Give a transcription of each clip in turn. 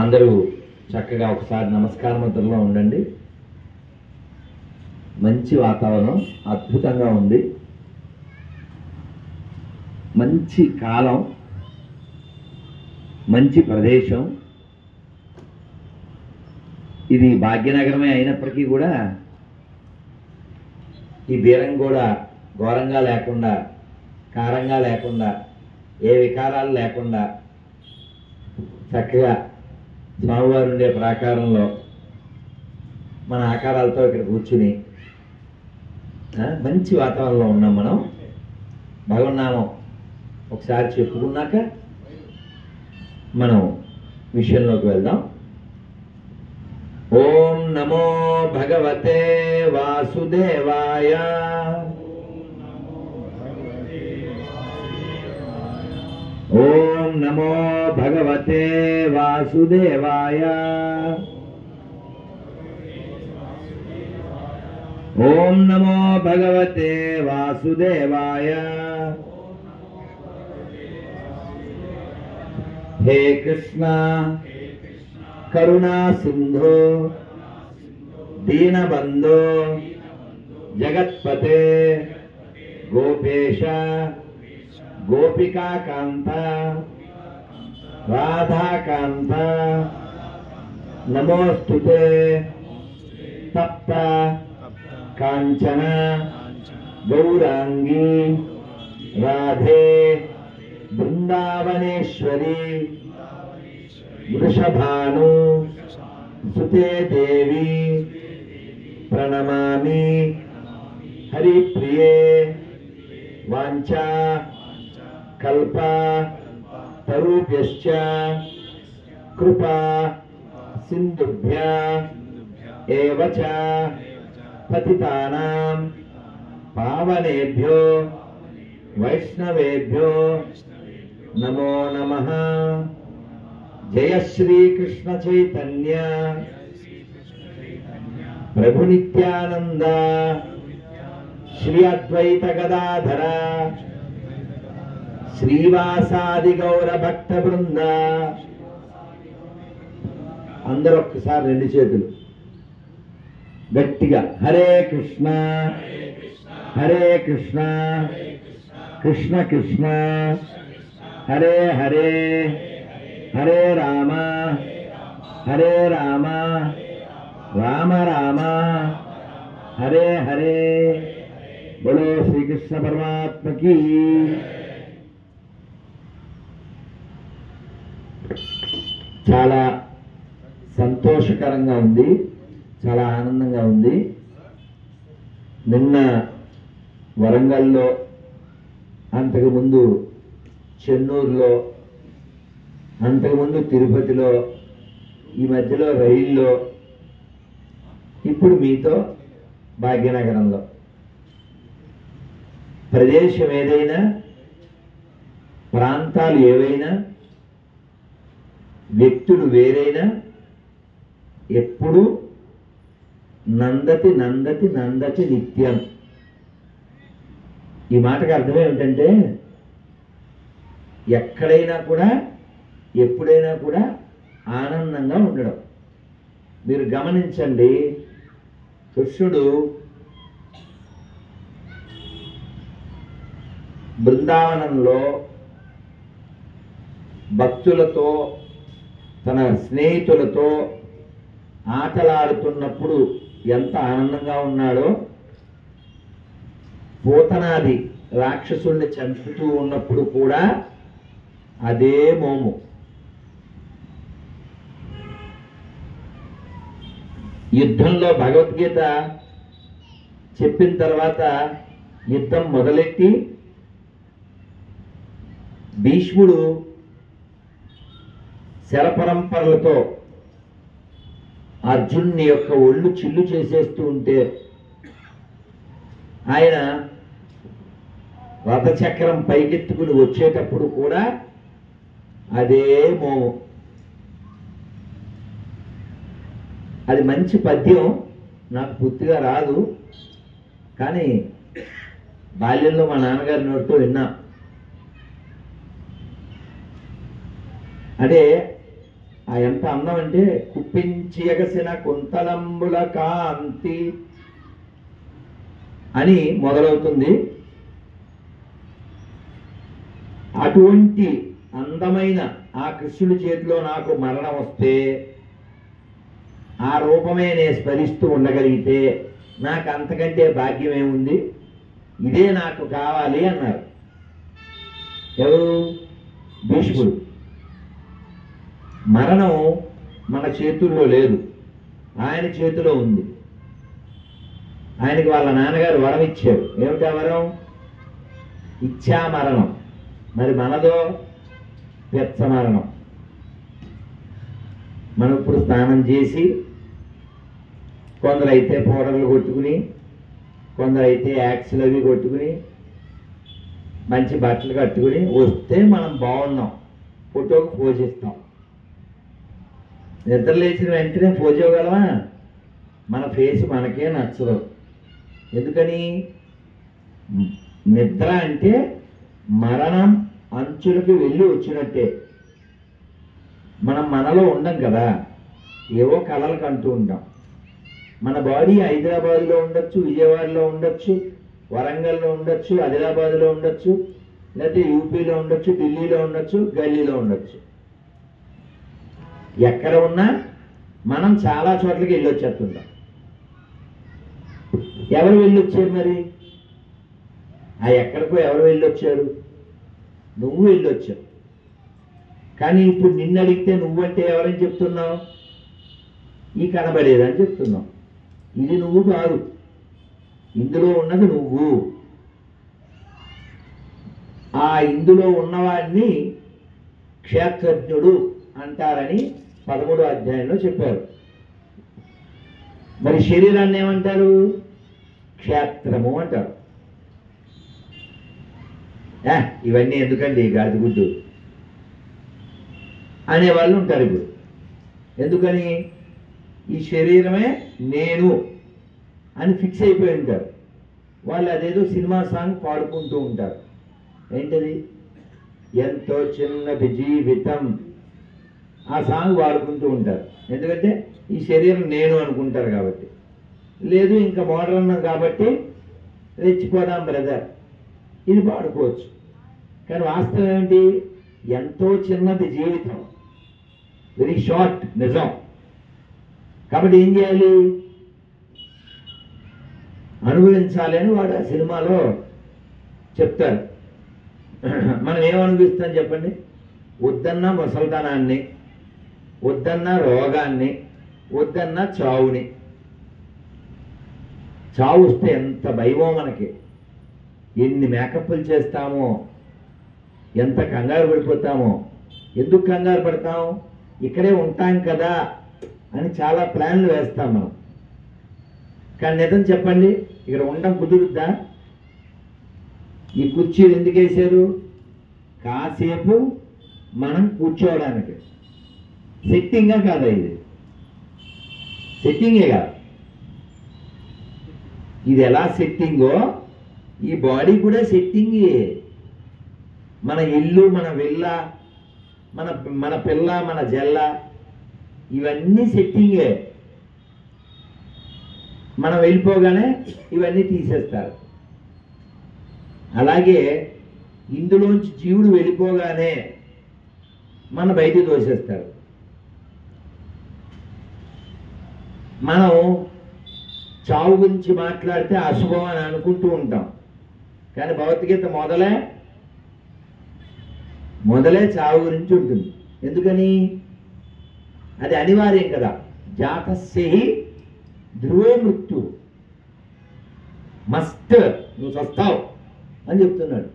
అందరూ చక్కగా ఒకసారి నమస్కార ముద్రలో ఉండండి. మంచి వాతావరణం అద్భుతంగా ఉంది. మంచి కాలం, మంచి ప్రదేశం. ఇది భాగ్యనగరమే అయినప్పటికీ కూడా ఈ బీరం కూడా ఘోరంగా లేకుండా, కారంగా లేకుండా, ఏ వికారాలు లేకుండా చక్కగా స్వామివారు ఉండే ప్రాకారంలో మన ఆకారాలతో ఇక్కడ కూర్చుని మంచి వాతావరణంలో ఉన్నాం. మనం భగవన్నామం ఒకసారి చెప్పుకున్నాక మనం విషయంలోకి వెళ్దాం. ఓం నమో భగవతే వాసుదేవాయ. ఓం నమో భగవతే వాసుదేవాయ. ఓం నమో భగవతే వాసుదేవాయ. హే కృష్ణ కరుణా సింధో దీనబంధో జగత్పతే గోపేశ గోపికాకాంత రాధాకాంత నమోస్తుతే తప్త కాంచన గౌరాంగీ రాధే బృందావనేశ్వరి వృషభాను సుతే దేవి ప్రణమామి. హరిప్రియే వాంఛా కల్ప తరుభ్యశ్చ కృపా సింధుభ్య ఏవ చ పతితానాం పావనేభ్యో వైష్ణవేభ్యో నమో నమః. జయ శ్రీ కృష్ణ చైతన్య ప్రభు నిత్యానంద శ్రీ అద్వైత గదాధర శ్రీవాసాది గౌర భక్త బృంద. అందరూ ఒక్కసారి రెండు చేతులు గట్టిగా హరే కృష్ణ హరే కృష్ణ కృష్ణ కృష్ణ హరే హరే హరే రామ హరే రామ రామ రామ హరే హరే. బోలో శ్రీకృష్ణ పరమాత్మకి. చాలా సంతోషకరంగా ఉంది, చాలా ఆనందంగా ఉంది. నిన్న వరంగల్లో, అంతకుముందు చెన్నూరులో, అంతకుముందు తిరుపతిలో, ఈ మధ్యలో రైల్లో, ఇప్పుడు మీతో భాగ్యనగరంలో. ప్రదేశం ఏదైనా, ప్రాంతాలు ఏవైనా, వ్యక్తులు వేరైనా ఎప్పుడు నందతి నందతి నందతి నిత్యం. ఈ మాటకు అర్థం ఏమిటంటే ఎక్కడైనా కూడా ఎప్పుడైనా కూడా ఆనందంగా ఉండడం. మీరు గమనించండి, కృష్ణుడు బృందావనంలో భక్తులతో, తన స్నేహితులతో ఆటలాడుతున్నప్పుడు ఎంత ఆనందంగా ఉన్నాడో, పూతనాది రాక్షసుల్ని చంపుతూ ఉన్నప్పుడు కూడా అదే మోము. యుద్ధంలో భగవద్గీత చెప్పిన తర్వాత యుద్ధం మొదలెట్టి భీష్ముడు శరపరంపరలతో అర్జునుని యొక్క ఒళ్ళు చిల్లు చేసేస్తూ ఉంటే ఆయన రథచక్రం పైకెత్తుకుని వచ్చేటప్పుడు కూడా అదే మోము. అది మంచి పద్యం, నాకు పూర్తిగా రాదు, కానీ బాల్యంలో మా నాన్నగారి నోటితో విన్నా. అంటే ఎంత అందం అంటే కుప్పించి ఎగసిన కుంతలంబుల కాంతి అని మొదలవుతుంది. అటువంటి అందమైన ఆ కృష్ణుడి చేతిలో నాకు మరణం వస్తే ఆ రూపమే నేను స్మరిస్తూ ఉండగలిగితే నాకు అంతకంటే భాగ్యం ఏముంది, ఇదే నాకు కావాలి అన్నారు. ఎవరు? భీష్ముడు. మరణం మన చేతుల్లో లేదు, ఆయన చేతిలో ఉంది. ఆయనకి వాళ్ళ నాన్నగారు వరం ఇచ్చారు. ఏమిటా వరం? ఇచ్చా మరణం. మరి మనదో వెచ్చ మరణం. మనం ఇప్పుడు స్నానం చేసి, కొందరైతే పౌడర్లు కొట్టుకుని, కొందరైతే యాక్సిల్ అవి కొట్టుకుని, మంచి బట్టలు కట్టుకుని వస్తే మనం బాగున్నాం, ఫోటోకి పోజిస్తాం. నిద్ర లేచిన వెంటనే పోజ్ ఇవ్వగలమా? మన ఫేస్ మనకే నచ్చదు. ఎందుకని? నిద్ర అంటే మరణం అంచులకి వెళ్ళి వచ్చినట్టే. మనం మనలో ఉండం కదా, ఏవో కలలు కంటూ ఉంటాం. మన బాడీ హైదరాబాద్లో ఉండొచ్చు, విజయవాడలో ఉండొచ్చు, వరంగల్లో ఉండొచ్చు, ఆదిలాబాద్లో ఉండొచ్చు, లేకపోతే యూపీలో ఉండొచ్చు, ఢిల్లీలో ఉండొచ్చు, గల్లీలో ఉండొచ్చు. ఎక్కడ ఉన్నా మనం చాలా చోట్లకి వెళ్ళొచ్చేస్తుంటాం. ఎవరు వెళ్ళొచ్చారు మరి? ఆ ఎక్కడికో ఎవరు వెళ్ళొచ్చారు? నువ్వు వెళ్ళొచ్చావు. కానీ ఇప్పుడు నిన్ను అడిగితే నువ్వంటే ఎవరని చెప్తున్నావు? ఈ కనబడేదని చెప్తున్నావు. ఇది నువ్వు కాదు, ఇందులో ఉన్నది నువ్వు. ఆ ఇందులో ఉన్నవాడిని క్షేత్రజ్ఞుడు అంటారని 13వ అధ్యాయంలో చెప్పారు. మరి శరీరాన్ని ఏమంటారు? క్షేత్రము అంటారు. ఇవన్నీ ఎందుకండి గాడిదగుడ్డు అనేవాళ్ళు ఉంటారు ఇప్పుడు. ఎందుకని? ఈ శరీరమే నేను అని ఫిక్స్ అయిపోయి ఉంటారు. వాళ్ళు అదేదో సినిమా సాంగ్ పాడుకుంటూ ఉంటారు. ఏంటది? ఎంతో చిన్నది జీవితం, ఆ సాంగ్ పాడుకుంటూ ఉంటారు. ఎందుకంటే ఈ శరీరం నేను అనుకుంటారు కాబట్టి. లేదు ఇంకా మోడర్న్ కాబట్టి రెచ్చిపోదాం బ్రదర్, ఇది పాడుకోవచ్చు. కానీ వాస్తవం ఏమిటి? ఎంతో చిన్నది జీవితం, వెరీ షార్ట్ నిజం. కాబట్టి ఏం చేయాలి? అనుభవించాలి అని వాడు ఆ సినిమాలో చెప్తారు. మనం ఏమనుభవిస్తాం చెప్పండి? వద్దన్న ముసల్తనాన్ని, వద్దన్న రోగాన్ని, వద్దన్న చావుని. చావు వస్తే ఎంత భయమో మనకి, ఎన్ని మేకప్లు చేస్తామో, ఎంత కంగారు పడిపోతామో. ఎందుకు కంగారు పడతాం? ఇక్కడే ఉంటాం కదా అని చాలా ప్లాన్లు వేస్తాం మనం. కానీ నిజం చెప్పండి, ఇక్కడ ఉండడం కుదురుద్దా? ఈ కుర్చీలు ఎందుకు వేశారు? కాసేపు మనం కూర్చోవడానికి. సెట్టింగా కాదా ఇది? సెట్టింగే కాదు. ఇది ఎలా సెట్టింగో ఈ బాడీ కూడా సెట్టింగే. మన ఇల్లు, మన విల్ల, మన పిల్ల, మన జల్ల, ఇవన్నీ సెట్టింగే. మనం వెళ్ళిపోగానే ఇవన్నీ తీసేస్తారు. అలాగే ఇందులోంచి జీవుడు వెళ్ళిపోగానే మన బయటికి తోసేస్తారు. మనం చావు గురించి మాట్లాడితే అశుభం అని అనుకుంటూ ఉంటాం. కానీ భగవద్గీత మొదలే చావు గురించి ఉంటుంది. ఎందుకని? అది అనివార్యం కదా. జాతస్యహి ధ్రువో మృత్యు, మస్ట్, నువ్వు చస్తావు అని చెప్తున్నాడు.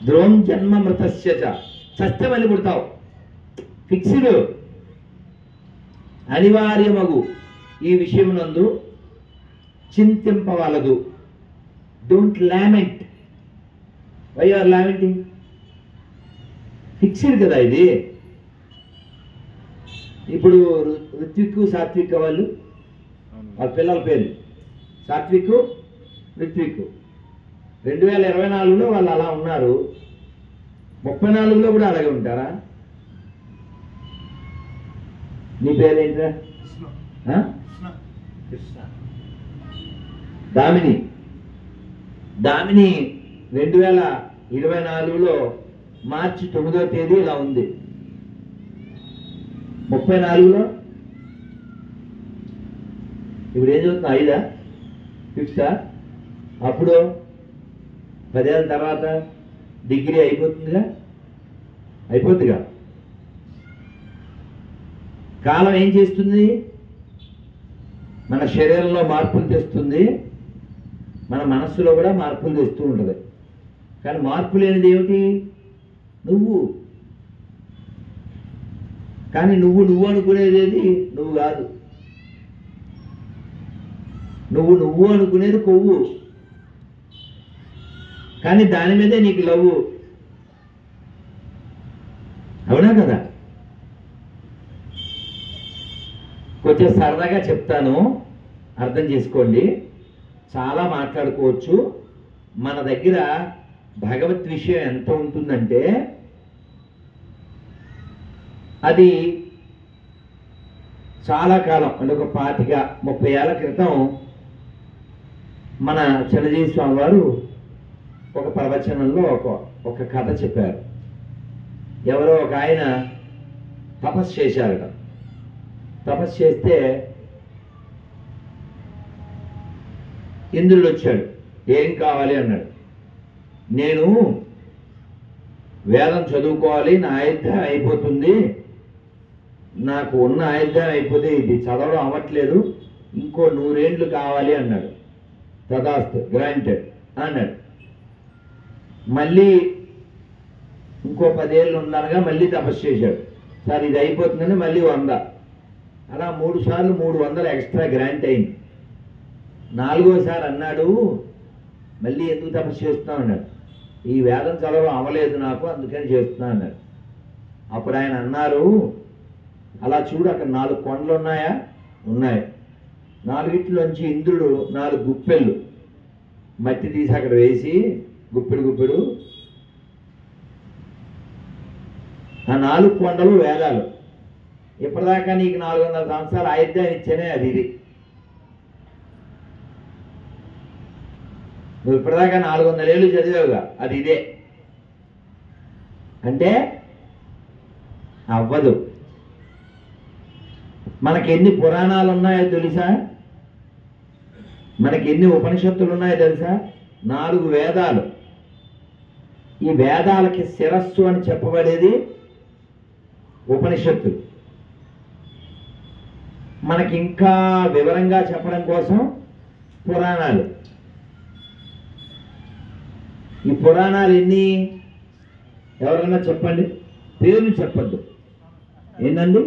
ధ్రువం జన్మ మృతస్య చ, చస్తే మళ్ళీ పుడతావు, ఫిక్స్డ్, అనివార్యమగు ఈ విషయమునందు చింతింపవలదు. Don't lament. Why are lamenting? Fixed కదా ఇది. ఇప్పుడు ఋత్విక్ సాత్విక్ వాళ్ళు, వాళ్ళ పిల్లల పేర్లు సాత్విక్ ఋత్విక్. 2024లో వాళ్ళు అలా ఉన్నారు. 34లో కూడా అలాగే ఉంటారా? నీ పేరేంట్రా? కృష్ణ. దామిని 2024లో మార్చి 9వ తేదీ ఇలా ఉంది. 34లో ఇప్పుడు ఏం చదువుతున్నా? 5ా 5థా? అప్పుడు 10 ఏళ్ళ తర్వాత డిగ్రీ అయిపోతుందిగా. కాలం ఏం చేస్తుంది? మన శరీరంలో మార్పులు తెస్తుంది, మన మనస్సులో కూడా మార్పులు తెస్తూ ఉంటుంది. కానీ మార్పు లేనిది ఏమిటి? నువ్వు. కానీ నువ్వు అనుకునేది ఏది? నువ్వు కాదు. నువ్వు అనుకునేది కొవ్వు, కానీ దాని మీదే నీకు లవ్వు. అవునా కదా? కొంచెం సరదాగా చెప్తాను, అర్థం చేసుకోండి. చాలా మాట్లాడుకోవచ్చు. మన దగ్గర భగవత్ విషయం ఎంత ఉంటుందంటే అది చాలా కాలం అంటే ఒక 25-30 ఏళ్ల క్రితం మన చిన్నజీవి స్వామి వారు ఒక ప్రవచనంలో ఒక కథ చెప్పారు. ఎవరో ఒక ఆయన తపస్సు చేశారట. తపస్సు చేస్తే ఇంద్రుడు వచ్చాడు. ఏం కావాలి అన్నాడు. నేను వేదం చదువుకోవాలి, నా ఆయుధ్యం అయిపోతుంది, నాకు ఉన్న ఆయుధ్యం అయిపోతే ఇది చదవడం అవ్వట్లేదు, ఇంకో 100 ఏళ్ళు కావాలి అన్నాడు. తదాస్తు, గ్రాంటెడ్ అన్నాడు. మళ్ళీ ఇంకో 10 ఏళ్ళు ఉండగా మళ్ళీ తపస్సు చేశాడు. సార్ ఇది అయిపోతుందని మళ్ళీ 100. అలా 3 సార్లు 300 ఎక్స్ట్రా గ్రాంట్ అయింది. 4వసారి అన్నాడు, మళ్ళీ ఎందుకు తపస్సు చేస్తున్నావు అన్నాడు. ఈ వేదం చదవడం అవ్వలేదు నాకు, అందుకని చేస్తున్నా అన్నాడు. అప్పుడు ఆయన అన్నారు, అలా చూడు, అక్కడ 4 కొండలు ఉన్నాయా? ఉన్నాయి. 4 ఇంద్రుడు 4 గుప్పెళ్ళు మట్టి తీసి అక్కడ వేసి గుప్పెడు ఆ 4 కొండలు వేదాలు. ఇప్పటిదాకా నీకు 400 సంవత్సరాలు ఆయుధ్యం ఇచ్చేనే అది ఇది. నువ్వు ఇప్పటిదాకా 400 ఏళ్ళు చదివావుగా, అది ఇదే అంటే అవ్వదు. మనకి ఎన్ని పురాణాలు ఉన్నాయో తెలుసా? మనకి ఎన్ని ఉపనిషత్తులు ఉన్నాయో తెలుసా? 4 వేదాలు. ఈ వేదాలకి శిరస్సు అని చెప్పబడేది ఉపనిషత్తులు. మనకి ఇంకా వివరంగా చెప్పడం కోసం పురాణాలు. ఈ పురాణాలు ఎన్ని? ఎవరైనా చెప్పండి, పేర్లు చెప్పద్దు. ఏంటండి?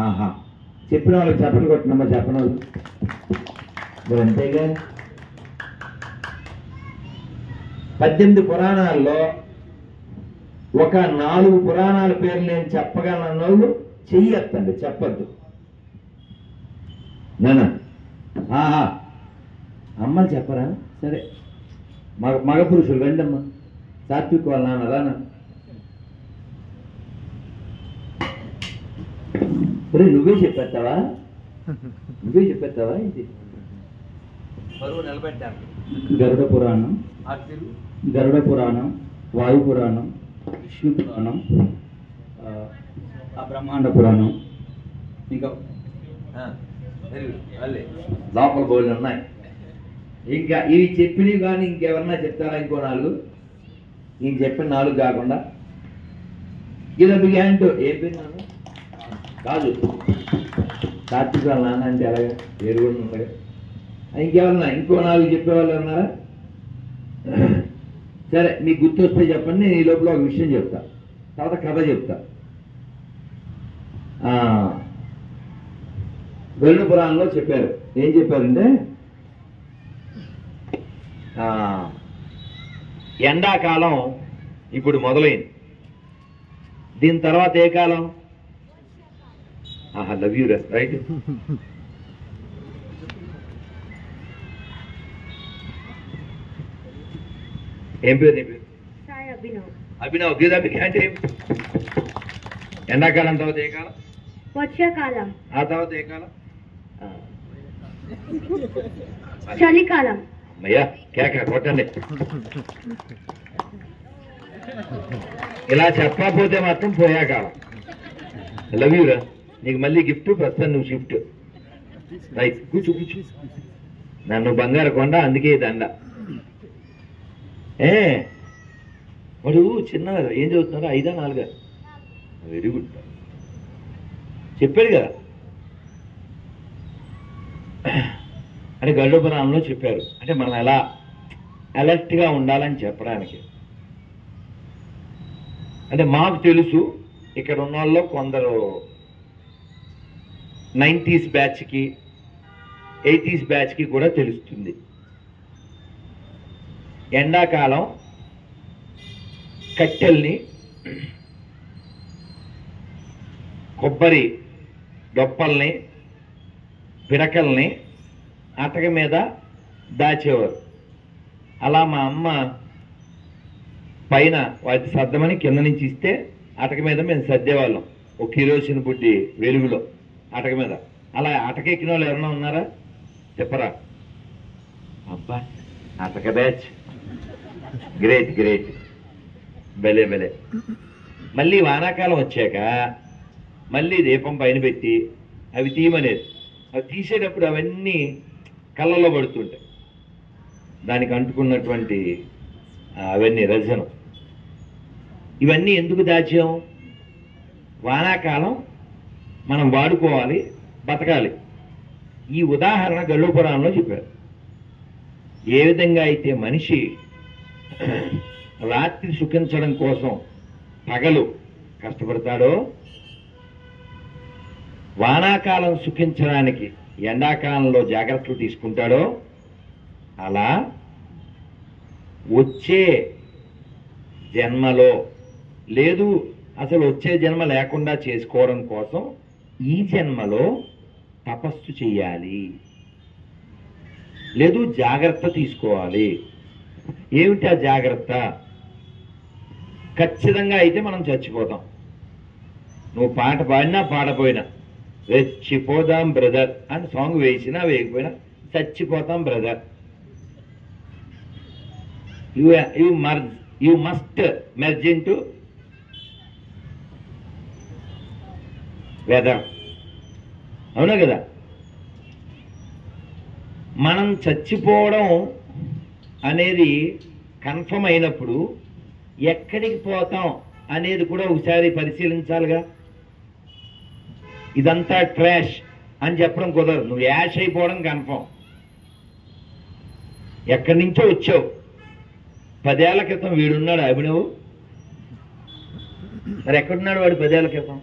ఆహా, చెప్పిన వాళ్ళకి చప్పట్లు కొట్టినమ్మా, చెప్పిన వాళ్ళు మరి అంతేగా. 18 పురాణాల్లో ఒక 4 పురాణాల పేర్లు నేను చెప్పగలను వాళ్ళు చెయ్యొద్దండి, చెప్పద్దు. నానా ఆహా, అమ్మలు చెప్పరా? సరే, మగ పురుషులు రండమ్మా. సాత్విక్ వాళ్ళ నాన్న రానా? నువ్వే చెప్పేస్తావా? ఇది బరువు నిలబెట్టాను. గరుడ పురాణం, వాయు పురాణం, విష్ణు పురాణం, బ్రహ్మాండ పురాణం, ఇంకా లోపల బోళ్ళు ఉన్నాయి. ఇంకా ఇవి చెప్పినవి కానీ ఇంకెవరన్నా చెప్తారా? ఇంకో 4. నేను చెప్పిన 4 కాకుండా ఇలా బిగాంటో ఏం పేరు కాదు. కార్తీక వాళ్ళ నాన్న అంటే అలాగే పేరు కూడా ఉండగా. ఇంకెవరన్నా ఇంకో 4 చెప్పేవాళ్ళు ఉన్నారా? సరే, మీకు గుర్తొస్తే చెప్పండి. నేను ఈ లోపల ఒక విషయం చెప్తా, తర్వాత కథ చెప్తా. గరుడ పురాణంలో చెప్పారు. ఏం చెప్పారంటే ఎండాకాలం ఇప్పుడు మొదలైంది. దీని తర్వాత ఏ కాలం? Love you right. ఏం పేరు నీ పేరు? అభినవ్. గీతాభికి అంటే ఎండాకాలం తర్వాత ఏ కాలం? వర్షాకాలం, ఆ తర్వాత ఏ కాలం? చలికాలం, అమ్మయ్యా కేక కొట్టండి. ఇలా చెప్పకపోతే మాత్రం పోయా కాలం. లవ్ యూరా, నీకు మళ్ళీ గిఫ్ట్, ప్రస్తుతం నువ్వు షిఫ్ట్. రైట్, కూర్చో కూర్చో. నన్ను బంగారు కొండ, అందుకే ఈ దండ. వాడు చిన్నవారు ఏం చదువుతున్నారు? 5 or 4? Very good. చెప్పాడు కదా, అంటే గరుడపురాణంలో చెప్పారు. అంటే మనం ఎలా అలర్ట్గా ఉండాలని చెప్పడానికి. అంటే మాకు తెలుసు, ఇక్కడ ఉన్న వాళ్ళు కొందరు 90s బ్యాచ్కి 80s బ్యాచ్కి కూడా తెలుస్తుంది. ఎండాకాలం కట్టెల్ని, కొబ్బరి డొప్పల్ని, పిడకల్ని అటక మీద దాచేవారు. అలా మా అమ్మ పైన వాటి సర్దమని కింద నుంచి ఇస్తే అటక మీద మేము సర్దేవాళ్ళం. ఒక కిరోసిన్ బుడ్డి వెలుగులో అటక మీద. అలా అటక ఎక్కిన వాళ్ళు ఎవరన్నా ఉన్నారా? చెప్పరా? అబ్బా, అటక బ్యాచ్, గ్రేట్ గ్రేట్, భలే భలే. మళ్ళీ వానాకాలం వచ్చాక మళ్ళీ దీపం పైన పెట్టి అవి తీయమనేది. అవి తీసేటప్పుడు అవన్నీ కళ్ళలో పడుతుంటాయి, దానికి అంటుకున్నటువంటి అవన్నీ రజనం. ఇవన్నీ ఎందుకు దాచాం? వానాకాలం మనం వాడుకోవాలి, బతకాలి. ఈ ఉదాహరణ గరుడపురాణంలో చెప్పారు. ఏ విధంగా అయితే మనిషి రాత్రి సుఖించడం కోసం పగలు కష్టపడతాడో, వానాకాలం సుఖించడానికి ఎండాకాలంలో జాగ్రత్తలు తీసుకుంటాడో, అలా వచ్చే జన్మలో, లేదు అసలు వచ్చే జన్మ లేకుండా చేసుకోవడం కోసం ఈ జన్మలో తపస్సు చెయ్యాలి, లేదు జాగ్రత్త తీసుకోవాలి. ఏమిటి ఆ జాగ్రత్త? ఖచ్చితంగా అయితే మనం చచ్చిపోతాం. నువ్వు పాట పాడినా పాడపోయినా, రెచ్చిపోదాం బ్రదర్ అని సాంగ్ వేసినా వేయకపోయినా చచ్చిపోతాం brother. You must merge in together. అవునా కదా? మనం చచ్చిపోవడం అనేది కన్ఫర్మ్ అయినప్పుడు ఎక్కడికి పోతాం అనేది కూడా ఒకసారి పరిశీలించాలిగా. ఇదంతా ట్రాష్ అని చెప్పడం కుదరదు. నువ్వు యాష్ అయిపోవడం కన్ఫర్మ్. ఎక్కడి నుంచో వచ్చావు. 10 ఏళ్ల క్రితం వీడున్నాడు అభినవ్, మరి ఎక్కడున్నాడు వాడు 10 ఏళ్ల క్రితం?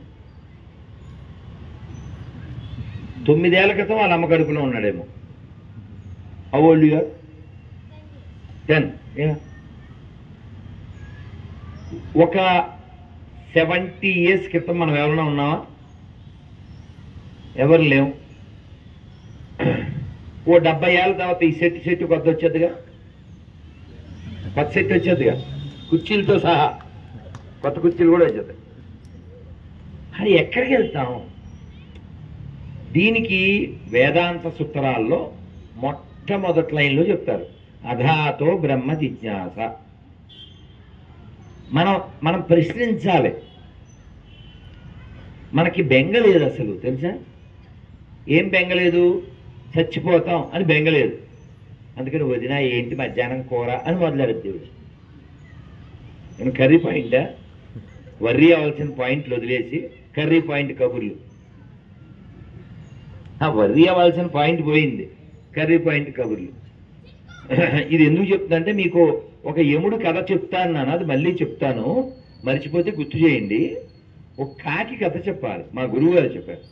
9 ఏళ్ల క్రితం వాళ్ళ అమ్మ కడుపులో ఉన్నాడేమో. How old you are? 10. ఒక 70 years క్రితం మనం ఎవరైనా ఉన్నావా? ఎవరు లేవు. ఓ 70 ఏళ్ళ తర్వాత ఈ సెట్ కొత్త వచ్చేదిగా, కొత్త సెట్ వచ్చేదిగా, కుర్చీలతో సహా కొత్త కుర్చీలు కూడా వచ్చేది. అది ఎక్కడికి వెళ్తాం? దీనికి వేదాంత సూత్రాల్లో మొట్టమొదటి లైన్లో చెప్తారు, అధాతో బ్రహ్మ జిజ్ఞాస. మనం ప్రశ్నించాలి. మనకి బెంగలేదు అసలు, తెలుసా? ఏం బెంగలేదు? చచ్చిపోతాం అని బెంగలేదు. అందుకని వదిన ఏంటి మధ్యాహ్నం కూర అని మొదలాడు దేవుడు. నేను కర్రీ పాయింటా? వర్రీ అవ్వాల్సిన పాయింట్లు వదిలేసి కర్రీ పాయింట్ కబుర్లు. వర్రీ అవ్వాల్సిన పాయింట్ పోయింది, కర్రీ పాయింట్ కబుర్లు. ఇది ఎందుకు చెప్తుందంటే, మీకు ఒక యముడు కథ చెప్తాను నాన్న, అది మళ్ళీ చెప్తాను, మర్చిపోతే గుర్తు చేయండి. ఒక కాకి కథ చెప్పాలి, మా గురువు గారు చెప్పారు.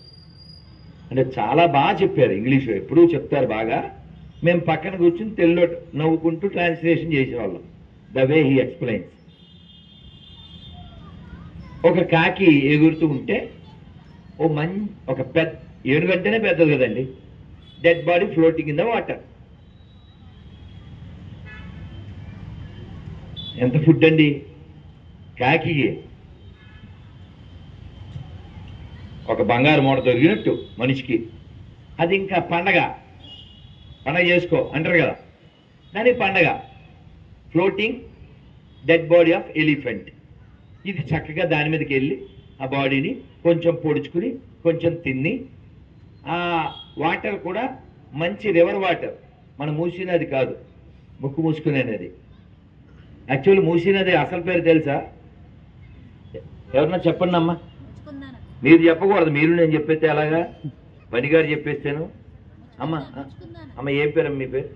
అంటే చాలా బాగా చెప్పారు, ఇంగ్లీష్లో ఎప్పుడూ చెప్తారు బాగా. మేము పక్కన కూర్చుని తెలుగులో నవ్వుకుంటూ ట్రాన్స్లేషన్ చేసేవాళ్ళం, ద వే హీ ఎక్స్ప్లెయిన్స్. ఒక కాకి ఎగురుతూ ఉంటే ఒక పెద్ద ఏనుగంటేనే పెద్దది కదండి, dead body floating in the water. ఎంత ఫుడ్ అండి కాకి? ఒక బంగారు మూట దొరికినట్టు మనిషికి. అది ఇంకా పండగ చేసుకో అంటారు కదా, దాని పండగ. Floating dead body of elephant. ఇది చక్కగా దాని మీదకి వెళ్ళి ఆ బాడీని కొంచెం పొడుచుకుని కొంచెం తిని, ఆ వాటర్ కూడా మంచి రివర్ వాటర్, మన మూసీ నది కాదు, ముక్కు మూసుకునే నది. యాక్చువల్లీ మూసీ నది అసలు పేరు తెలుసా? ఎవరన్నా చెప్పండి అమ్మా. మీరు చెప్పకూడదు, మీరు నేను చెప్పేస్తే అలాగా, బనిగారు చెప్పేస్తాను. అమ్మ అమ్మ ఏం పేరు మీ పేరు?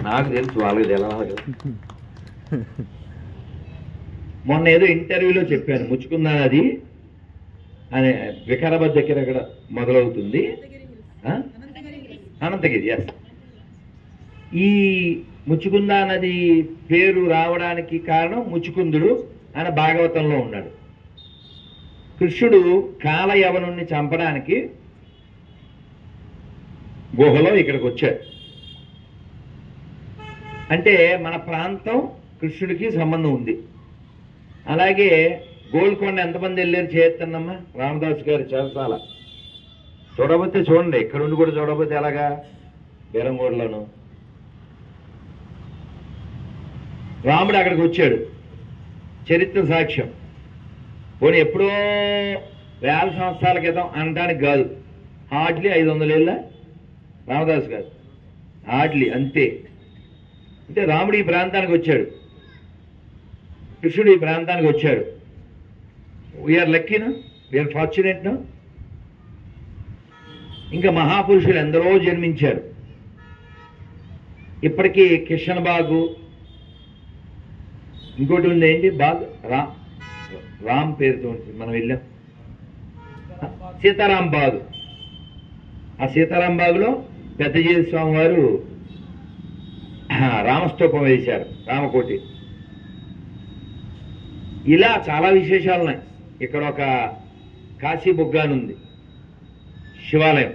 నాకు తెలుసు, వాళ్ళకి తెలవాలి కదా. మొన్న ఏదో ఇంటర్వ్యూలో చెప్పాను, ముచ్చుకుందా నది అనే వికారాబాద్ దగ్గర అక్కడ మొదలవుతుంది, అనంతగిరి. ఎస్, ఈ ముచ్చుకుందా నది పేరు రావడానికి కారణం ముచ్చుకుందుడు ఆయన భాగవతంలో ఉన్నాడు. కృష్ణుడు కాలయవనుణ్ణి చంపడానికి గుహలో ఇక్కడికి వచ్చాడు. అంటే మన ప్రాంతం కృష్ణుడికి సంబంధం ఉంది. అలాగే గోల్కొండ ఎంతమంది వెళ్ళారు చేస్తున్నామ్మా? రామదాస్ గారి చెరసాల చూడబోతే చూడండి, ఇక్కడుండి కూడా చూడబోతే ఎలాగా, బీరంగూడలోను. రాముడు అక్కడికి వచ్చాడు, చరిత్ర సాక్ష్యం. పోనీ ఎప్పుడో వేల సంవత్సరాల క్రితం అనడానికి కాదు, హార్డ్లీ 500 ఏళ్ళ రామదాస్ గారు, హార్డ్లీ అంతే. అంటే రాముడు ఈ ప్రాంతానికి వచ్చాడు, కృష్ణుడు ఈ ప్రాంతానికి వచ్చాడు. వీఆర్ లక్కీనా, వీఆర్ ఫార్చునేట్నా. ఇంకా మహాపురుషులు ఎందరో జన్మించారు. ఇప్పటికీ కిషన్ బాగు, ఇంకోటి ఉంది ఏంటి బాగ్, రామ్ పేరుతో ఉంటుంది, మనం వెళ్ళాం. సీతారాం బాగు. ఆ సీతారాం బాగులో పెద్దజీవి స్వామి వారు రామస్తూపం వేశారు, రామకోటి. ఇలా చాలా విశేషాలు ఉన్నాయి. ఇక్కడ ఒక కాశీ బొగ్గాని ఉంది, శివాలయం.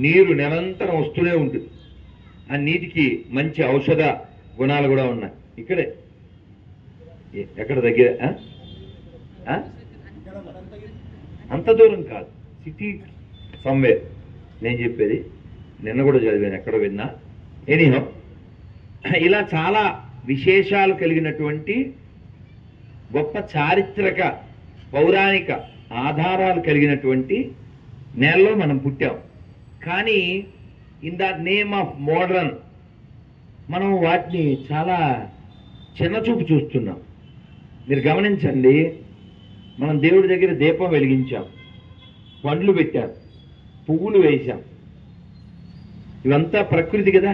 నీరు నిరంతరం వస్తూనే ఉంటుంది. ఆ నీటికి మంచి ఔషధ గుణాలు కూడా ఉన్నాయి. ఇక్కడే, ఎక్కడ దగ్గర, అంత దూరం కాదు, సిటీ సమ్వేర్. నేను చెప్పేది నిన్న కూడా చదివాను, ఎక్కడ విన్నా. ఎనీహౌ, ఇలా చాలా విశేషాలు కలిగినటువంటి గొప్ప చారిత్రక పౌరాణిక ఆధారాలు కలిగినటువంటి నేలలో మనం పుట్టాం. కానీ in the name of modern మనం వాటిని చాలా చిన్నచూపు చూస్తున్నాం. మీరు గమనించండి, మనం దేవుడి దగ్గర దీపం వెలిగించాం, పండ్లు పెట్టాం, పువ్వులు వేశాం. ఇవంతా ప్రకృతి కదా,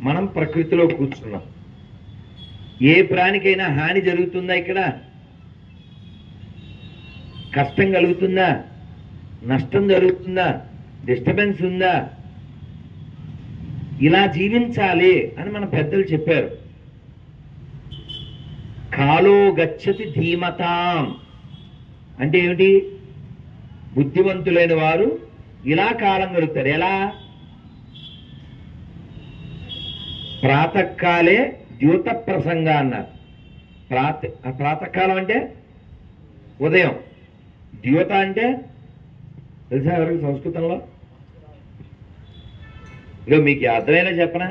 మనం ప్రకృతిలో కూర్చున్నాం. ఏ ప్రాణికైనా హాని జరుగుతుందా? ఇక్కడ కష్టం కలుగుతుందా? నష్టం జరుగుతుందా? డిస్టర్బెన్స్ ఉందా? ఇలా జీవించాలి అని మన పెద్దలు చెప్పారు. కాలో గచ్చతి ధీమతాం అంటే ఏమిటి? బుద్ధిమంతులైన వారు ఇలా కాలం గడుపుతారు. ఎలా? ప్రాతకాలే ద్యూత ప్రసంగ అన్నారు. ప్రాతకాలం అంటే ఉదయం, ద్యూత అంటే తెలుసా ఎవరికి సంస్కృతంలో? ఇక మీకు అర్థమైనా చెప్పనా?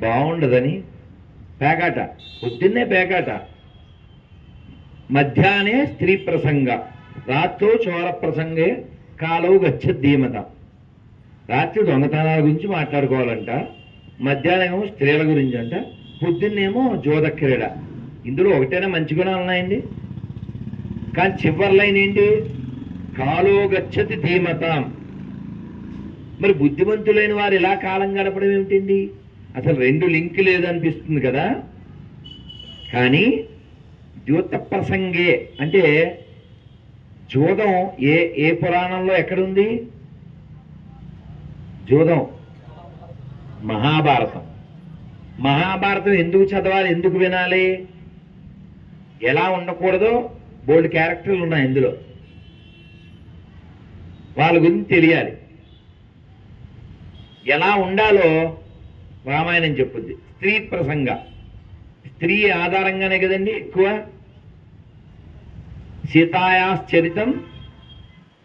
బాగుండదని పేకాట, పొద్దున్నే పేకాట, మధ్యాహ్నే స్త్రీ ప్రసంగ, రాత్రో చోర ప్రసంగే కాలవు గచ్చ ధీమత. రాత్రి దొంగతనాల గురించి మాట్లాడుకోవాలంట, మధ్యాహ్నం ఏమో స్త్రీల గురించి అంట, పొద్దున్నేమో జోద క్రీడ. ఇందులో ఒకటైనా మంచి గుణాలు ఉన్నాయండి. కానీ చివరి లైన్ ఏంటి? కాలో గచ్చతి ధీమతాం. మరి బుద్ధిమంతులైన వారు ఇలా కాలం గడపడం ఏమిటండి? అసలు రెండు లింక్ లేదనిపిస్తుంది కదా. కానీ ద్యూత ప్రసంగే అంటే జూదం ఏ పురాణంలో ఎక్కడుంది? జూదం మహాభారతం. మహాభారతం ఎందుకు చదవాలి, ఎందుకు వినాలి? ఎలా ఉండకూడదో బోల్డ్ క్యారెక్టర్లు ఉన్నాయి ఇందులో, వాళ్ళ గురించి తెలియాలి. ఎలా ఉండాలో రామాయణం చెప్పుద్ది. స్త్రీ ప్రసంగ, స్త్రీ ఆధారంగానే కదండి ఎక్కువ సీతాయాశ్చరితం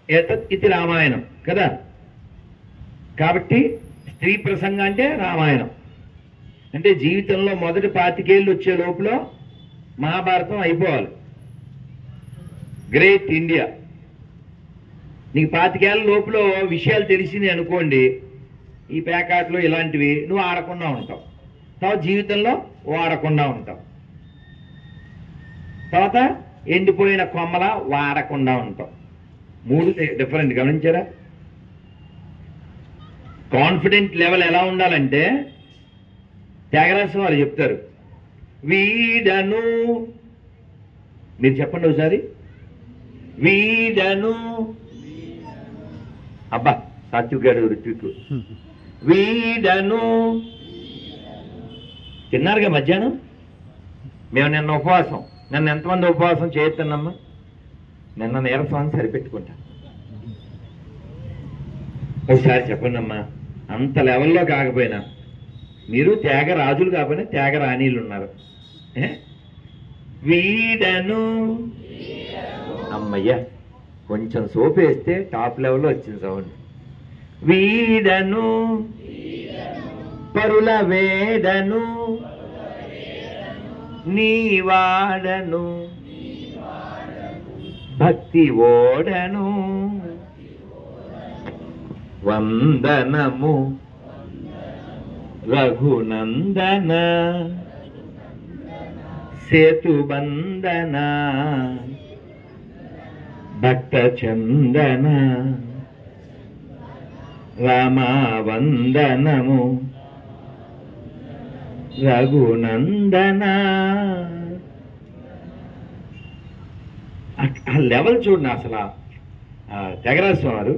ఏతత్ ఇది రామాయణం కదా. కాబట్టి స్త్రీ ప్రసంగం అంటే రామాయణం. అంటే జీవితంలో మొదటి 25 ఏళ్ళు వచ్చే లోపల మహాభారతం అయిపోవాలి. Great India. నీకు 25 ఏళ్ళ లోపల విషయాలు తెలిసింది అనుకోండి, ఈ ప్యాకాట్లు ఇలాంటివి నువ్వు ఆడకుండా ఉంటావు. తర్వాత జీవితంలో వాడకుండా ఉంటావు. తర్వాత ఎండిపోయిన కొమ్మల వాడకుండా ఉంటావు. 3 డిఫరెంట్. గమనించారా? కాన్ఫిడెంట్ లెవెల్ ఎలా ఉండాలంటే త్యాగరాజు వారు చెప్తారు, వీడను, మీరు చెప్పండి ఒకసారి, వీడను. అబ్బా సాత్వికాడు ఋత్విక్, వీడను. తిన్నారుగా మధ్యాహ్నం? మేము నిన్న ఉపవాసం. నన్ను ఎంతమంది ఉపవాసం చేస్తున్నామ్మా? నిన్న నీరసం సరిపెట్టుకుంటా. ఒకసారి చెప్పండి అమ్మా. అంత లెవెల్లో కాకపోయినా మీరు త్యాగ రాజులు కాకపోయినా త్యాగ రాణీలు ఉన్నారు. వీడను. అమ్మయ్యా, కొంచెం సోపు వేస్తే టాప్ లెవెల్లో వచ్చింది సౌండ్. వీడను పరుల వేడను నీవాడను భక్తి ఓడను వందనము రఘునందన సేతుబందన భక్త చందన రామవందనము రఘునందన. ఆ లెవెల్ చూడండి అసలు. త్యాగరాజు వారు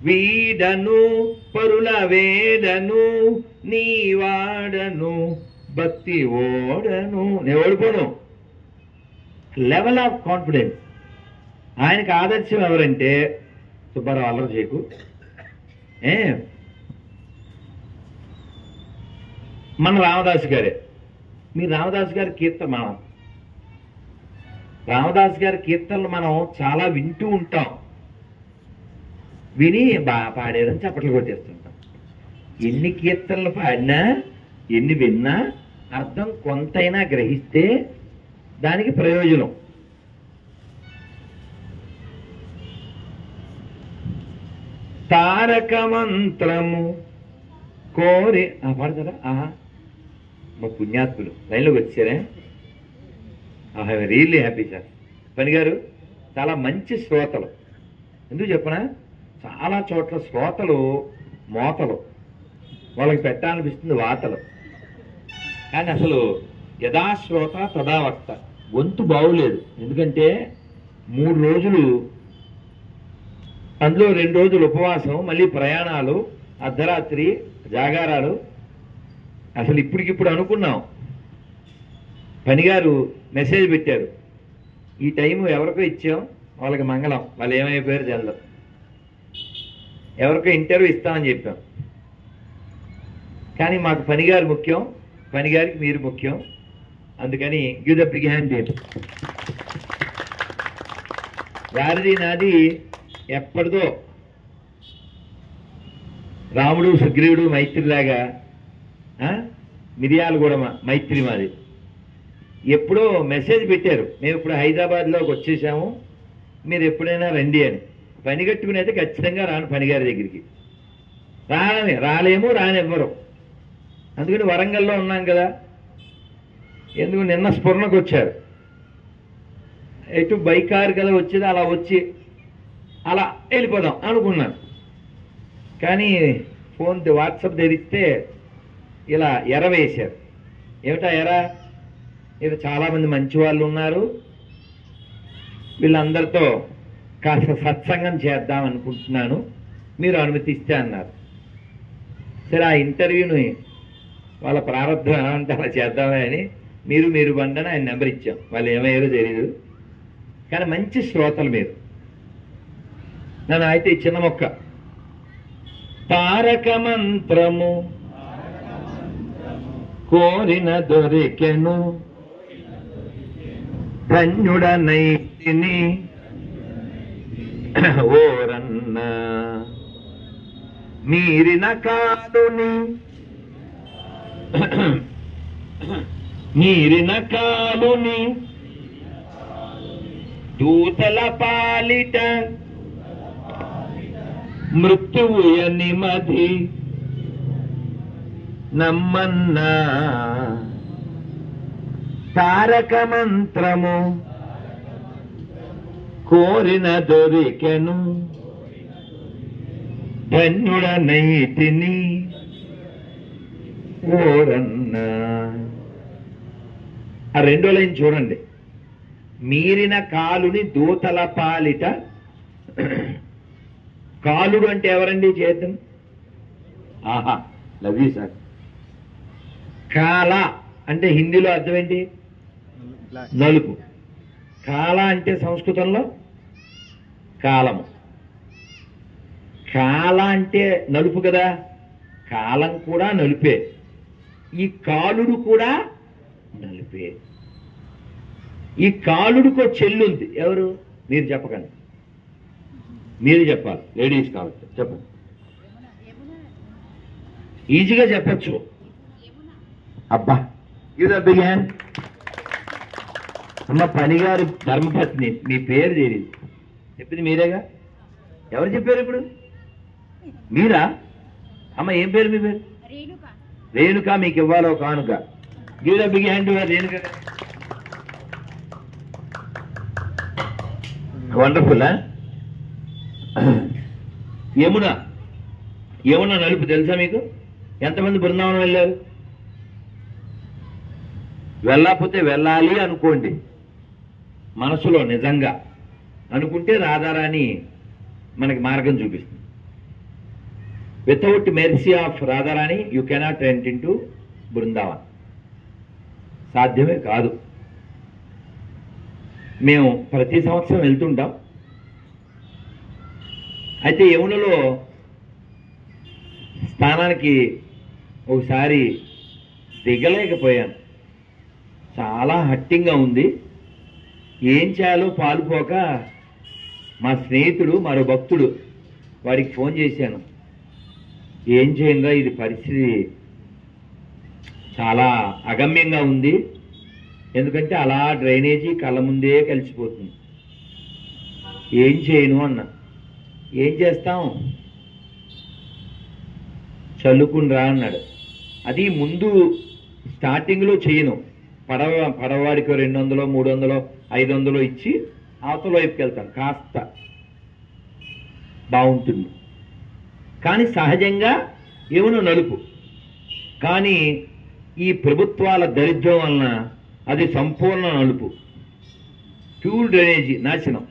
వీడను పరుల వేడను నీవాడను భక్తి ఓడను. నేను ఓడిపోను. Level of confidence. ఆయనకు ఆదర్శం ఎవరంటే సుబ్బారావు అల్లరి చేయకు. మన రామదాసు గారే. మీరు రామదాసు గారి కీర్తన, రామదాసు గారి కీర్తనలు మనం చాలా వింటూ ఉంటాం. విని బాగా పాడారని చప్పట్లు కొట్టేస్తుంటాం. ఎన్ని కీర్తనలు పాడినా ఎన్ని విన్నా అర్థం కొంతైనా గ్రహిస్తే దానికి ప్రయోజనం. తారక మంత్రము కోరి పాడతారా? మా పుణ్యాత్ములు లైన్లోకి వచ్చారే. I'm really happy sir. పని గారు చాలా మంచి శ్రోతలు. ఎందుకు చెప్పనా, చాలా చోట్ల శ్రోతలు మోతలు, వాళ్ళకి పెట్టాలనిపిస్తుంది వాతలు. కానీ అసలు యథాశ్రోత తదావక్త. గొంతు బాగులేదు. ఎందుకంటే 3 రోజులు, అందులో 2 రోజులు ఉపవాసం, మళ్ళీ ప్రయాణాలు, అర్ధరాత్రి జాగారాలు. అసలు ఇప్పటికిప్పుడు అనుకున్నాం. పనిగారు మెసేజ్ పెట్టారు, ఈ టైం ఎవరికో ఇచ్చాం, వాళ్ళకి మంగళం, వాళ్ళు ఏమైపోయారు జల్లు, ఎవరికో ఇంటర్వ్యూ ఇస్తామని చెప్పాం. కానీ మాకు పనిగారు ముఖ్యం, పనిగారికి మీరు ముఖ్యం. అందుకని గివ్ ద బిగ్ హ్యాండ్. వారిది నాది ఎప్పటిదో రాముడు సుగ్రీవుడు మైత్రిలాగా, మిరియాలు కూడా మైత్రి మాది. ఎప్పుడో మెసేజ్ పెట్టారు, మేము ఇప్పుడు హైదరాబాద్లోకి వచ్చేసాము, మీరు ఎప్పుడైనా రండి అని. పని కట్టుకుని అయితే ఖచ్చితంగా రాను పనిగారి దగ్గరికి. రాలేము, రానివ్వరు. అందుకని వరంగల్లో ఉన్నాం కదా. ఎందుకు నిన్న స్ఫురణకు వచ్చారు, ఎటు బైకారు కదా వచ్చేది, అలా వచ్చి అలా వెళ్ళిపోదాం అనుకున్నాను. కానీ ఫోన్ వాట్సాప్ తెరిస్తే ఇలా ఎర వేశారు. ఏమిటా ఎర? ఇక్కడ చాలామంది మంచి వాళ్ళు ఉన్నారు, వీళ్ళందరితో కాస్త సత్సంగం చేద్దాం అనుకుంటున్నాను, మీరు అనుమతిస్తే అన్నారు. సరే, ఆ ఇంటర్వ్యూని వాళ్ళ ప్రారంభం అంటే అలా చేద్దామని అని మీరు బండని ఆయన నెంబర్ ఇచ్చాం. వాళ్ళు ఏమయ్యారో తెలియదు, కానీ మంచి శ్రోతలు మీరు. నన్ను అయితే ఈ చిన్న మొక్క, తారక మంత్రము కోరిన దొరికెను ధన్యుడనైతిని ఓరన్న మీరిన కాలుని మీరిన కాలుని దూతల పాలిట మృత్యువు ఎనిమది నమ్మన్నా తారక మంత్రము కోరిన దొరికెను ధన్యుడనైతిని ఓరన్నా. ఆ రెండో లైన్ చూడండి. మీరిన కాలుని దూతల పాలిట. కాలుడు అంటే ఎవరండి? చేతన్. ఆహా, లవ్ యూ సార్. కాల అంటే హిందీలో అర్థం ఏంటి? నలుపు. కాల అంటే సంస్కృతంలో కాలము. కాల అంటే నలుపు కదా, కాలం కూడా నలుపే, ఈ కాలుడు కూడా నలుపే. ఈ కాలుడికో చెల్లుంది. ఎవరు? మీరు చెప్పకండి, మీరు చెప్పాలి. లేడీస్ కాబట్టి చెప్పండి. ఈజీగా చెప్పచ్చు. అబ్బా, ఇది బిగాన్. అమ్మ పనిగారు ధర్మపత్ని, మీ పేరు తెలియదు, చెప్పింది మీరేగా. ఎవరు చెప్పారు ఇప్పుడు? మీరా? అమ్మ ఏం పేరు మీ పేరు? రేణుక. మీకు ఇవ్వాలో కానుక. Give the big hand to Renuka. Wonderful. Yamuna. Yamuna నలుపు తెలుసా మీకు? ఎంతమంది బృందావనం వెళ్ళారు? వెళ్ళకపోతే వెళ్ళాలి అనుకోండి మనసులో, నిజంగా అనుకుంటే రాధారాణి మనకి మార్గం చూపిస్తుంది. Without mercy of Radharani you cannot enter into Brindavan. సాధ్యమే కాదు. మేము ప్రతి సంవత్సరం వెళ్తుంటాం. అయితే యమునలో స్నానానికి ఒకసారి దిగలేకపోయాను. చాలా హట్టింగా ఉంది. ఏం చేయాలో పాలుపోక మా స్నేహితుడు, మరో భక్తుడు, వాడికి ఫోన్ చేశాను. ఏం చేయండిరా, ఇది పరిస్థితి చాలా అగమ్యంగా ఉంది, ఎందుకంటే అలా డ్రైనేజీ కళ్ళ ముందే కలిసిపోతుంది, ఏం చేయను అన్న. ఏం చేస్తాం, చల్లుకునిరా అన్నాడు. అది ముందు స్టార్టింగ్లో చేయను. పడవవాడికి 200, 300, 500 ఇచ్చి అవతల వైపుకి వెళ్తాను, కాస్త బాగుంటుంది. కానీ సహజంగా ఏమన్నా నలుపు. కానీ ఈ ప్రభుత్వాల దరిద్రం వలన అది సంపూర్ణ నలుపు, ప్యూర్ డ్రైనేజీ నాశనం.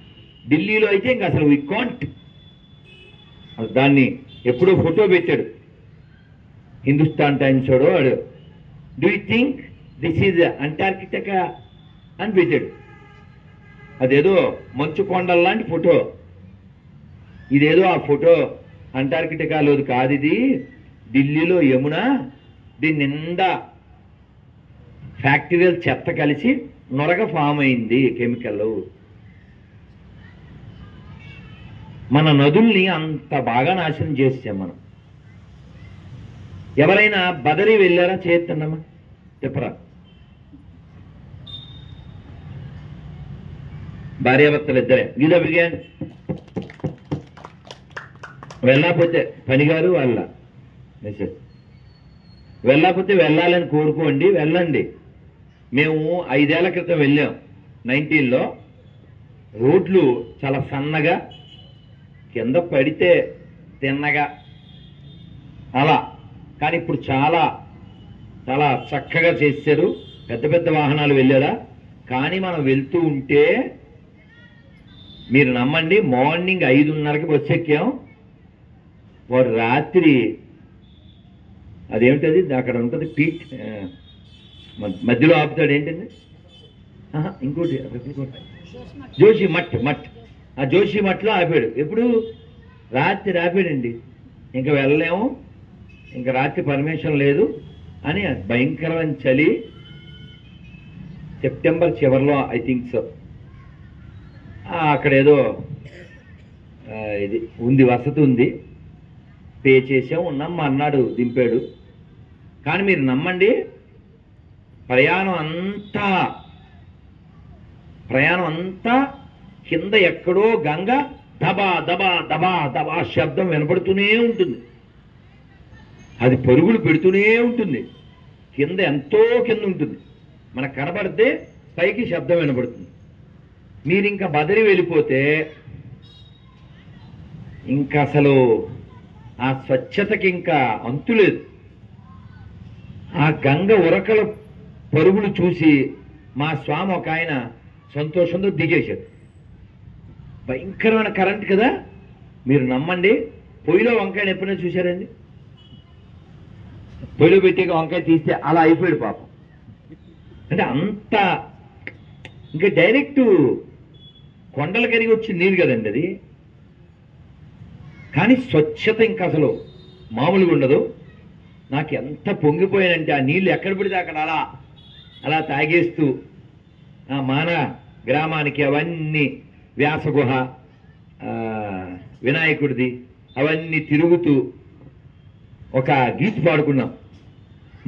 ఢిల్లీలో అయితే ఇంకా అసలు వి కాంట్. దాన్ని ఎప్పుడో ఫోటో పెట్టాడు హిందుస్థాన్ టైమ్స్ వాడు. Do you think this is Antarctica అని పెట్టాడు. అదేదో మంచు కొండల లాంటి ఫోటో. ఇదేదో ఆ ఫోటో అంటార్కిటికాలోది కాదు, ఇది ఢిల్లీలో యమున. దీని నిండా ఫ్యాక్టరీల చెత్త కలిసి నొరగ ఫామ్ అయింది, కెమికల్. మన నదుల్ని అంత బాగా నాశనం చేసాం మనం. ఎవరైనా బదరీ వెళ్ళారా? చేస్తున్నామా చెప్పరా? భార్యాభర్తలు ఇద్దరే. గీదా బిర్యానీ. వెళ్ళకపోతే పనిగారు వాళ్ళ మెసేజ్. వెళ్ళకపోతే వెళ్ళాలని కోరుకోండి, వెళ్ళండి. మేము 5 ఏళ్ల క్రితం వెళ్ళాం, 19లో. రోడ్లు చాలా సన్నగా, కింద పడితే తిన్నగా అలా. కానీ ఇప్పుడు చాలా చాలా చక్కగా చేశారు. పెద్ద పెద్ద వాహనాలు వెళ్ళారా? కానీ మనం వెళ్తూ ఉంటే మీరు నమ్మండి, మార్నింగ్ 5:30కి బస్సు ఎక్కాం. వాడు రాత్రి అదేమిటది అక్కడ ఉంటుంది పీట్ మధ్యలో ఆపుతాడు. ఏంటండి ఇంకోటి జోషి మట్. ఆ జోషి మట్లో ఆపాడు. ఎప్పుడు? రాత్రి ఆపాడండి. ఇంకా వెళ్ళలేము, ఇంకా రాత్రి పర్మిషన్ లేదు అని. భయంకరమైన చలి, సెప్టెంబర్ చివరిలో ఐ థింక్ సో. అక్కడేదో ఇది ఉంది, వసతి ఉంది, పే చేసాం, ఉన్నాం. మా అన్నాడు దింపాడు. కానీ మీరు నమ్మండి, ప్రయాణం అంతా కింద ఎక్కడో గంగ దబా దబా దబా దబా శబ్దం వినపడుతూనే ఉంటుంది. అది పరుగులు పెడుతూనే ఉంటుంది. కింద ఎంతో కింద ఉంటుంది. మనకు కనబడితే పైకి శబ్దం వినపడుతుంది. మీరు ఇంకా బదిరి వెళ్ళిపోతే ఇంకా అసలు ఆ స్వచ్ఛతకి ఇంకా అంతులేదు. ఆ గంగ ఉరకల పరుగులు చూసి మా స్వామి ఒక ఆయన సంతోషంతో దిగేశాడు. భయంకరమైన కరెంట్ కదా. మీరు నమ్మండి, పొయ్యిలో వంకాయని ఎప్పుడైనా చూశారండి? పొయ్యిలో పెట్టాక వంకాయ తీస్తే అలా అయిపోయాడు పాపం. అంటే అంత ఇంకా డైరెక్ట్ కొండలు కరిగి వచ్చి నీరు కదండి అది. కానీ స్వచ్ఛత ఇంకా అసలు మామూలుగా ఉండదు. నాకు ఎంత పొంగిపోయానంటే ఆ నీళ్లు ఎక్కడ పడితే అక్కడ అలా అలా తాగేస్తూ ఆ మాన గ్రామానికి అవన్నీ వ్యాసగుహ, వినాయకుడిది అవన్నీ తిరుగుతూ ఒక గీత పాడుకున్నాం.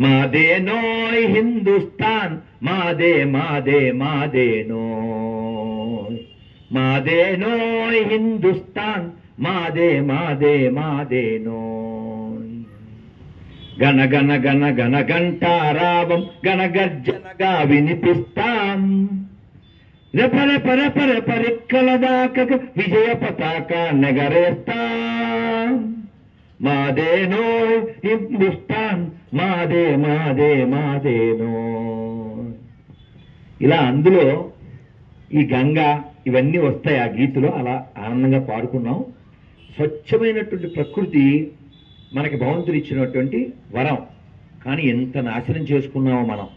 మాదే నోయ్ హిందుస్థాన్, మాదే మాదే మాదే నోయ్, మాదే నోయ్ హిందుస్థాన్, మాదే మాదే మాదే నోయ్. గణ గణ గణ గణ గంటారావం గణ గర్జనగా వినిపిస్తాం. రెపర పర పర పరిక్కల దాకా విజయ పతాక నగరేస్తాం. మాదేనో హిందుస్థాన్, మాదే మాదే మాదేనో. ఇలా అందులో ఈ గంగ ఇవన్నీ వస్తాయి ఆ గీతలో. అలా ఆనందంగా పాడుకున్నాం. స్వచ్ఛమైనటువంటి ప్రకృతి మనకి భగవంతుడు ఇచ్చినటువంటి వరం. కానీ ఎంత నాశనం చేసుకున్నామో మనం.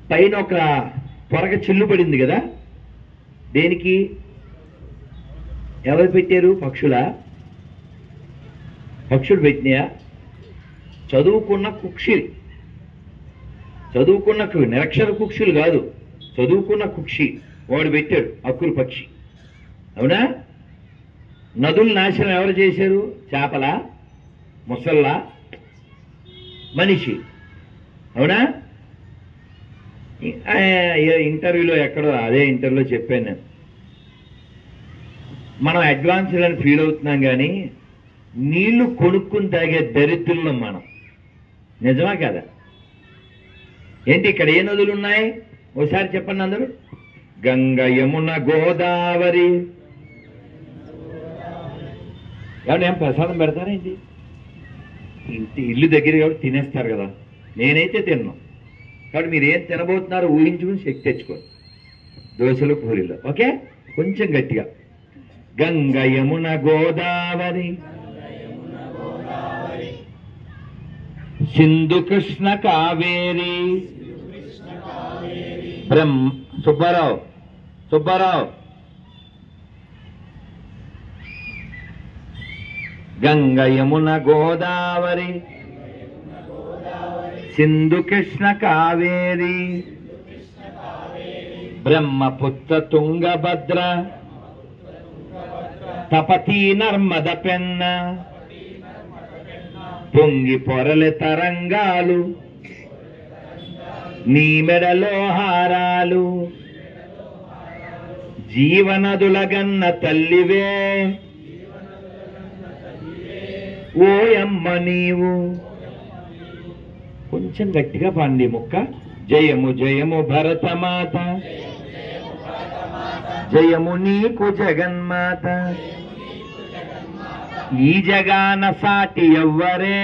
పైన ఒక త్వరగా చిల్లు పడింది కదా, దేనికి? ఎవరు పెట్టారు? పక్షులు పెట్టినాయా? చదువుకున్న కుక్షి, నిరక్షర కుక్షులు కాదు, చదువుకున్న కుక్షి వాడు పెట్టాడు, అక్కురు పక్షి. అవునా? నదుల నాశనం ఎవరు చేశారు? చేపల, ముసల్లా, మనిషి. అవునా? ఇంటర్వ్యూలో ఎక్కడో అదే ఇంటర్వ్యూలో చెప్పాను నేను. మనం అడ్వాన్స్డ్ అని ఫీల్ అవుతున్నాం కానీ నీళ్లు కొనుక్కుని తాగే దరిద్రులం మనం. నిజమా కదా? ఏంటి ఇక్కడ ఏ నదులు ఉన్నాయి ఒకసారి చెప్పండి అందరూ. గంగ, యమున, గోదావరి. ఏమన్నా ఏం ప్రసాదం పెడతారేంటి? ఇల్లు దగ్గర కాబట్టి తినేస్తారు కదా. నేనైతే తిన్నాను కాబట్టి మీరు ఏం తినబోతున్నారో ఊహించుకుని శక్తి తెచ్చుకోండి. దోశలు, పూరీలు. ఓకే, కొంచెం గట్టిగా. గంగ, యమున, గోదావరి, సింధు, కృష్ణ, కావేరి. సుబ్బారావు గంగ, యమున, గోదావరి, సింధు, కృష్ణ, కావేరి, బ్రహ్మపుత్ర, తుంగభద్ర, తపతీ, నర్మద, పెన్న, పొంగి పొరలే తరంగాలు, నీ మెడలో హారాలు, జీవనదులగన్న తల్లివే ఓయమ్మ నీవు. కొంచెం గట్టిగా పాండి ముక్క. జయము జయము భరతమాత, జయము నీకు జగన్మాత, ఈ జగాన సాటి ఎవ్వరే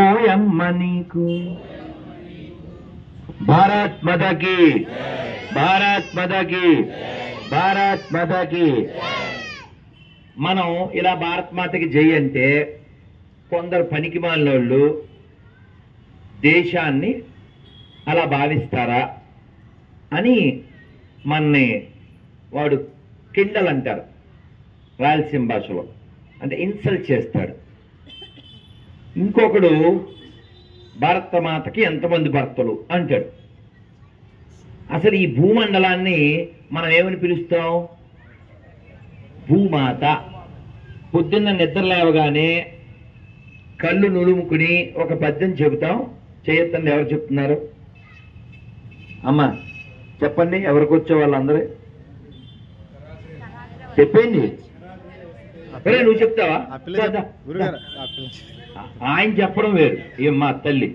ఓయమ్మ నీకు. భారత్ మాతాకి, భారత్ మాతాకి, భారత్ మాతాకి. మనం ఇలా భారత్ మాతకి జై అంటే కొందరు పనికి మాలినోళ్ళు దేశాన్ని అలా భావిస్తారా అని మన్ని వాడు కిండల్ అంటారు రాయలసీమ భాషలో, అంటే ఇన్సల్ట్ చేస్తాడు. ఇంకొకడు భారతమాతకి ఎంతమంది భర్తలు అంటాడు. అసలు ఈ భూమండలాన్ని మనం ఏమని పిలుస్తాం? భూమాత. పొద్దున్న నిద్ర లేవగానే కళ్ళు నులుముకుని ఒక పద్యం చెబుతాం. చేయొద్దండి, ఎవరు చెప్తున్నారు? అమ్మా చెప్పండి, ఎవరికి వచ్చే వాళ్ళందరూ చెప్పండి. నువ్వు చెప్తావా? ఆయన చెప్పడం వేరు. ఏమ్మా తల్లి?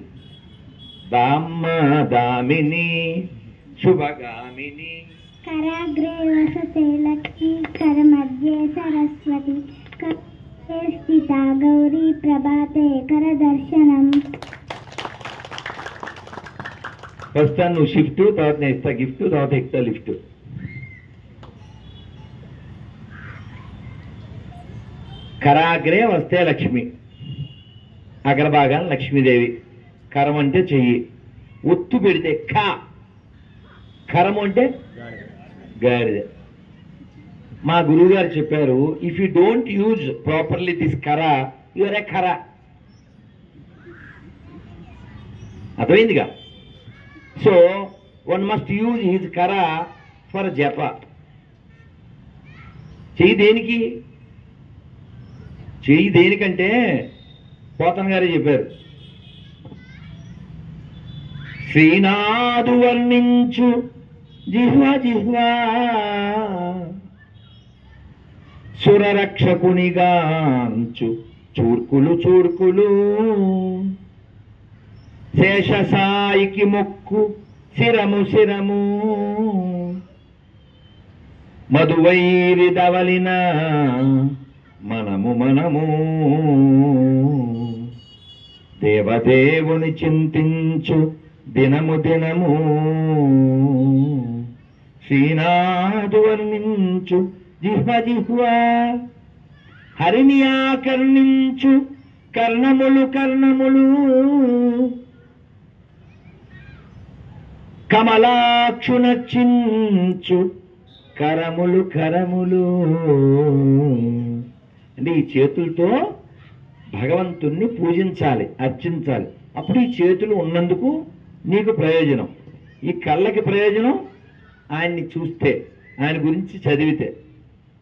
దామ్మ దామిని శుభగామిని కరాగ్రే వసతే లక్ష్మి కరమధ్యే సరస్వతి కరే స్థిత గౌరీ ప్రభాతే కరదర్శనం. ఫస్ట్ నువ్వు షిఫ్ట్, తర్వాత నేను ఇస్తా గిఫ్ట్, తర్వాత ఇస్తా లిఫ్ట్. కరాగ్రే వస్తే లక్ష్మి, అగ్రభాగాన లక్ష్మీదేవి. కరం అంటే చెయ్యి, ఒత్తు పెడితే ఖ. కరము అంటే గాడిద. మా గురువు గారు చెప్పారు, if you don't use properly this కర, యువర్ ఏ ఖర. అర్థమైందిగా? So one must use his కర ఫర్ జప. చెయ్యి దేనికి? చెయ్యి దేనికంటే పోతన గారే చెప్పారు, శ్రీనాథు వర్ణించు జిహ్వా జిహ్వా సురరక్షకునిగాంచు చూర్కులు చూర్కులు శేషసాయికి మొక్కు శిరము శిరము మధువైరి దవలిన మనము మనము దేవదేవుని చింతించు దినము దినము శ్రీనాథు వర్ణించు జిహ్వ జిహ్వా హరిని ఆకర్ణించు కర్ణములు కర్ణములు కమలాక్షునర్చించు కరములు కరములు. అంటే ఈ చేతులతో భగవంతుణ్ణి పూజించాలి, అర్చించాలి. అప్పుడు ఈ చేతులు ఉన్నందుకు నీకు ప్రయోజనం. ఈ కళ్ళకి ప్రయోజనం ఆయన్ని చూస్తే, ఆయన గురించి చదివితే.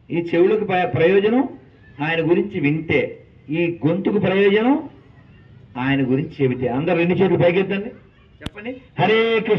ఈ చెవులకు ప్రయోజనం ఆయన గురించి వింటే. ఈ గొంతుకు ప్రయోజనం ఆయన గురించి చెబితే. అందరు రెండు చేతులు పైకెత్తండి, చెప్పండి హరే కృష్ణ.